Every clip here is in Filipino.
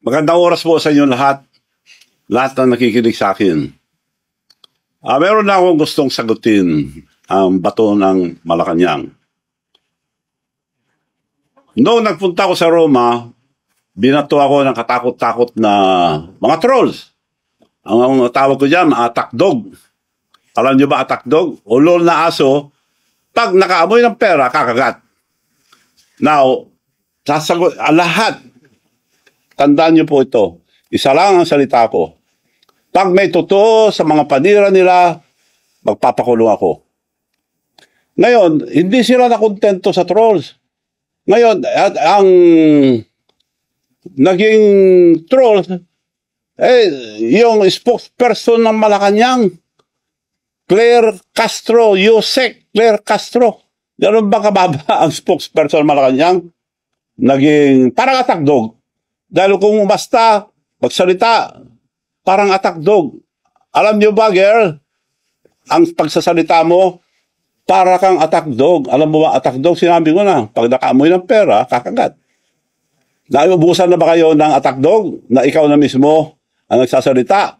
Magandang oras po sa inyo lahat na nakikinig sa akin. Meron na akong gustong sagutin ang bato ng Malacanang. Noong nagpunta ako sa Roma, binato ako ng katakot-takot na mga trolls. Ang tawag ko dyan, attack dog. Alam nyo ba attack dog? Ulol na aso, pag nakaamoy ng pera, kakagat. Now, sasagot, lahat, tandaan nyo po ito, isa lang ang salita ko. Pag may totoo sa mga panira nila, magpapakulong ako. Ngayon, hindi sila nakontento sa trolls. Ngayon, ang naging trolls, yung spokesperson ng Malacanang, Claire Castro, Yusek Claire Castro. Ganun ba kababa ang spokesperson ng Malacanang? Naging parang attack dog. Dahil kung basta magsalita, parang attack dog. Alam nyo ba, girl, ang pagsasalita mo, para kang attack dog. Alam mo ba, attack dog, sinabi ko na, pag nakaamoy ng pera, kakagat. Naubusan na ba kayo ng attack dog na ikaw na mismo ang nagsasalita?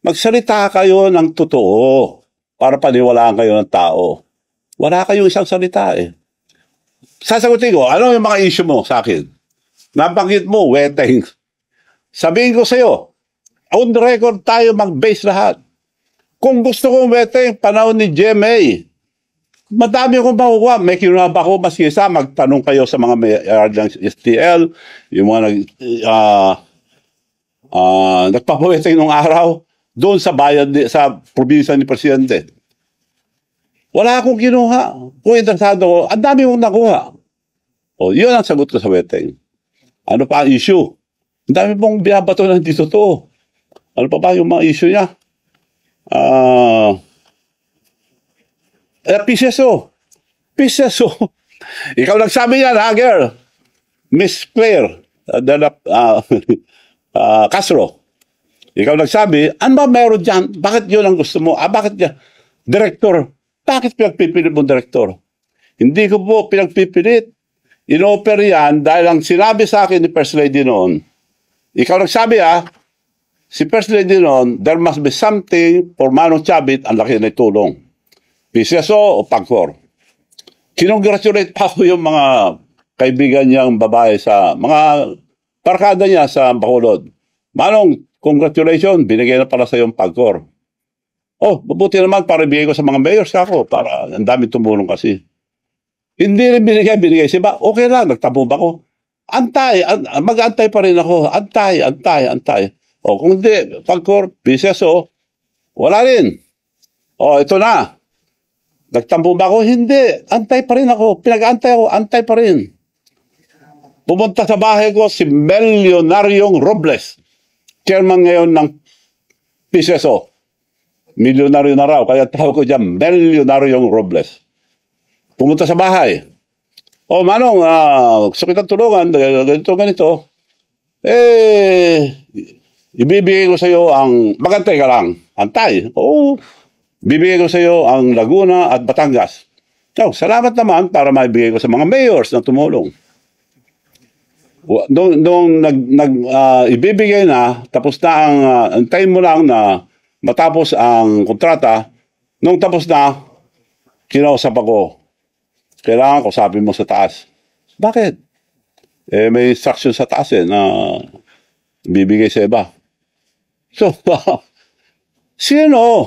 Magsalita kayo ng totoo para paniwalaan kayo ng tao. Wala kayong isang salita eh. Sasagutin ko, ano yung mga issue mo sa akin? Nabanggit mo, weteng. Sabihin ko sa'yo, on the record tayo mag-base lahat. Kung gusto kong weteng, panahon ni GMA, madami akong makukuha. May kinunaba ko, mas isa, magtanong kayo sa mga may ng STL, yung mga nagpapaweteng nung araw, doon sa bayan, sa probinsya ni Presidente. Wala akong kinuha. Kung interesado ko, ang dami kong nakuha. O, yun ang sagot ko sa weteng. Ano pa ang issue? Ang dami pong binabato ng dito to. Ano pa ba yung mga issue niya? PCSO. PCSO. Ikaw nagsabi yan, ha, girl? Miss Claire Castro. Ikaw nagsabi, ano ba meron dyan? Bakit yun ang gusto mo? Bakit yan? Director. Bakit pinagpipilit mo, director? Hindi ko po pinagpipilit. In-offer yan dahil ang sinabi sa akin ni First Lady noon, ikaw nagsabi si First Lady noon, there must be something for Manong Chavit, ang laki na tulong. PCSO o PAGCOR. Kinongratulate pa ko yung mga kaibigan niyang babae sa mga barkada niya sa Bacolod. Manong, congratulations, binigay na pala sa yung PAGCOR. Oh, mabuti naman para ibigay ko sa mga mayors ako para ang dami tumulong kasi. Hindi rin binigay. Siba, okay lang, nagtabo ba ko? Antay, mag-antay pa rin ako. Antay. O, kung hindi, PAGCOR, PCSO, wala rin. O, ito na. Nagtambo ba ako? Hindi. Antay pa rin ako. Pinag-antay ako, antay pa rin. Pumunta sa bahay ko si Milyonaryo Robles. Chairman ngayon ng PCSO. Milyonaryo na raw. Kaya tawag ko dyan, Milyonaryo Robles. Pumunta sa bahay. O, Manong, gusto kitang tulungan. Ganito. Ibibigay ko sa iyo ang, magantay ka lang. Antay. Oo. Bibigay ko sa iyo ang Laguna at Batangas. So, salamat naman para maibigay ko sa mga mayors na tumulong. Nung ibibigay na, tapos na ang time mo lang na matapos ang kontrata, nung tapos na, kinausap ako. Kailangan kausapin mo sa taas. Bakit? May instruction sa taas na bibigay sa iba. So, sino?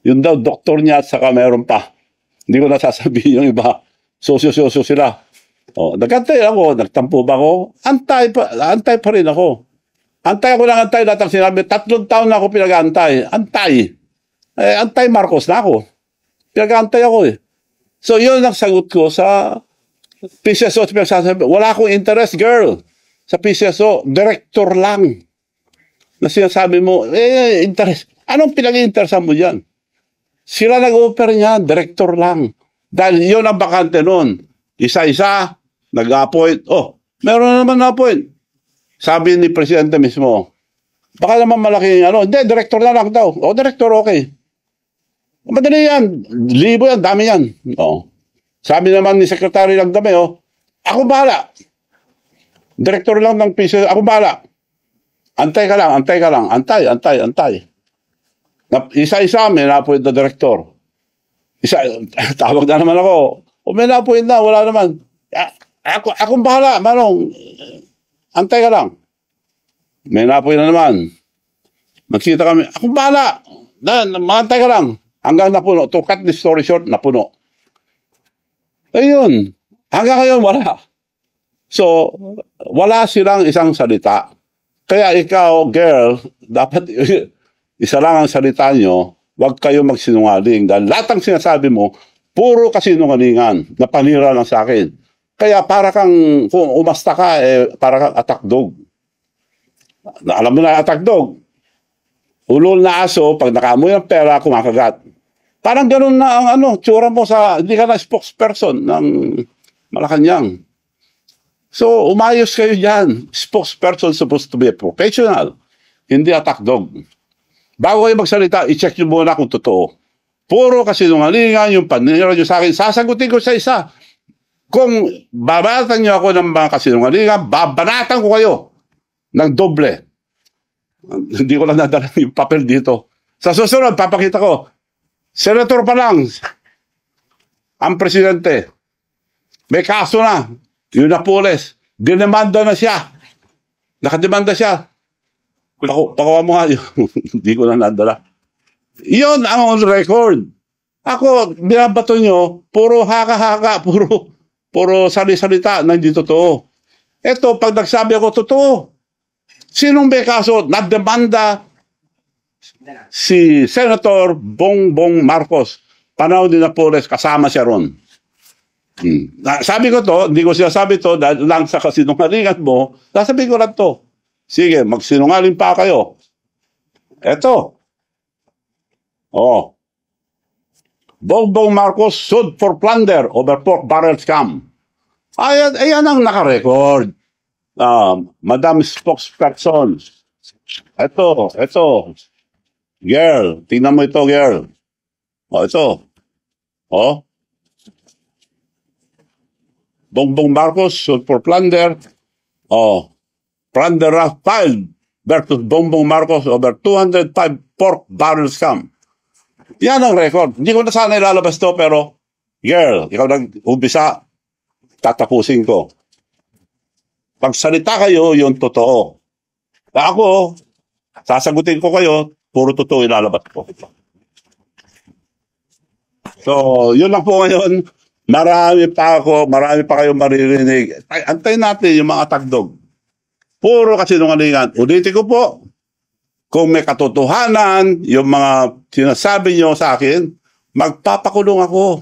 Yun daw, doktor niya at saka meron pa. Hindi ko nasasabihin yung iba. Sosyo-sosyo sila. O, nagantay ako, nagtampo ba ako? Antay pa rin ako. Antay ako ng antay, lahat ang sinabi, 3 taon na ako pinag-antay. Antay. Antay Marcos na ako. Pinag-antay ako eh. So, yun ang sagot ko sa PCSO. Wala akong interest, girl, sa PCSO. Director lang. Na sinasabi mo, interest. Anong pinag-interesan mo dyan? Sila nag-offer niya, director lang. Dahil yun ang bakante noon. Isa-isa, nag-appoint. Oh, meron na naman na-appoint. Sabi ni Presidente mismo, baka naman malaking hindi, director na lang daw. O, director, okay. Madali yan. Libo yan, dami yan. Oh. Sabi naman ni Secretary Lagdame, ako bahala. Director lang ng PCSO, ako bahala. Antay ka lang, antay ka lang. Antay, antay, antay. Isa-isa, may na-appoint na director. Tawag na naman ako. O may na-appoint na, wala naman. Akong bahala, Manong. Antay ka lang. May na-appoint na naman. Magkita kami. Akong bahala. Antay ka lang. Hanggang napuno. To cut the story short, napuno. Ayun. Hanggang ngayon, wala. So, wala silang isang salita. Kaya ikaw, girl, dapat isa lang ang salita nyo, huwag kayo magsinungaling. Dahil lahat ng sinasabi mo, puro kasinungalingan na panira lang sa akin. Kaya para kang, kung umasta ka, para kang attack dog. Alam mo na attack dog. Ulol na aso, pag nakaamoy ang pera, kumakagat. Parang ganun na ang tsura mo sa, hindi ka na spokesperson ng Malacanang. So, umayos kayo dyan. Spokesperson supposed to be a professional, hindi attack dog. Bago kayo magsalita, i-check nyo muna kung totoo. Puro kasinungalingan yung panira nyo sa akin. Sasagutin ko sa isa. Kung babanatan nyo ako ng mga kasinungalingan, babanatan ko kayo ng doble. Hindi ko lang nadala yung papel dito. Sa susunod, papakita ko. Senator pa lang, ang presidente, may kaso na. Yun na pulis. Dinemanda na siya. Nakademanda siya. Pakawa mo nga yun. Hindi ko na nadala. Yun ang on record. Ako, binabato nyo, puro haka-haka, puro sali-salita na hindi totoo. Eto, pag nagsabi ako, totoo. Sinong may kaso? Nademanda si Senator Bongbong Marcos. Panahon din na pulis, kasama siya ron. Sabi ko to, hindi ko sinasabi to dahil lang sa kasinungalingan mo, sasabihin ko lang to. Sige, magsinungaling pa kayo. Eto. Bongbong Marcos sued for plunder over pork barrel scam. Ayan ang nakarecord. Madam Spokesperson. Eto. Girl, tingnan mo ito, girl. Ito. Bongbong Marcos sued for plunder. Plunder filed versus Bongbong Marcos over 205 pork barrel scam. Yan ang record. Hindi ko na sana ilalabas to, pero girl, ikaw nag-umpisa, tatapusin ko. Pagsalita kayo, yung totoo. Ako, sasagutin ko kayo, puro totoo ilalabas ko. So, yun lang po ngayon. Marami pa kayong maririnig. Antayin natin yung mga tagdog. Puro kasinungalingan. Ulitin ko po, kung may katotohanan, yung mga sinasabi nyo sa akin, magpapakulong ako.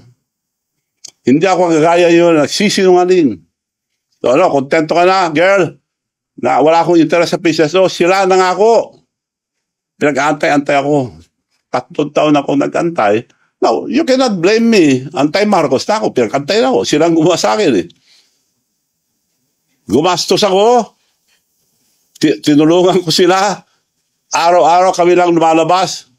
Hindi ako gagaya yun, nagsisinungaling. So, kontento ka na, girl, na wala akong interest sa PCSO, sila na nga ako. Pinag-antay-antay ako. 3 taon ako nag-antay. Now, you cannot blame me. Antay-Marcos na ako. Pinag-antay na ako. Silang gumawa sa akin eh. Gumastos ako. Tinulungan ko sila. Araw-araw kami lang lumalabas.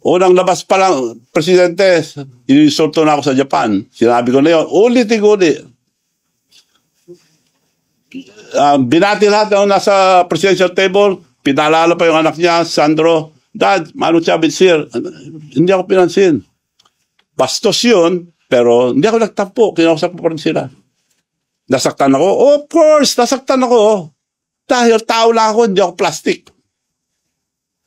Unang labas pa lang, presidente, inisulto na ako sa Japan. Sinabi ko na yun, ulit-ulit. Binati lahat na nasa presidential table, pinalala pa yung anak niya, Sandro, Dad, Manu Chavez here. Hindi ako pinansin. Bastos yun, pero hindi ako nagtampo. Kinausap ko pa rin sila. Nasaktan ako? Of course, nasaktan ako. Dahil tao lang ako, hindi ako plastic.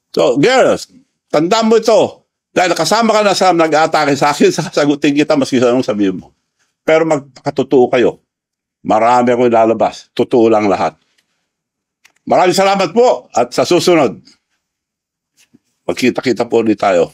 So, girls, tandaan mo ito. Dahil kasama ka na sa nag-atake sa akin, sasagutin kita maski sa anong sabihin mo. Pero magpakatotoo kayo. Marami akong ilalabas. Totoo lang lahat. Maraming salamat po at sa susunod, magkita-kita po ulit tayo.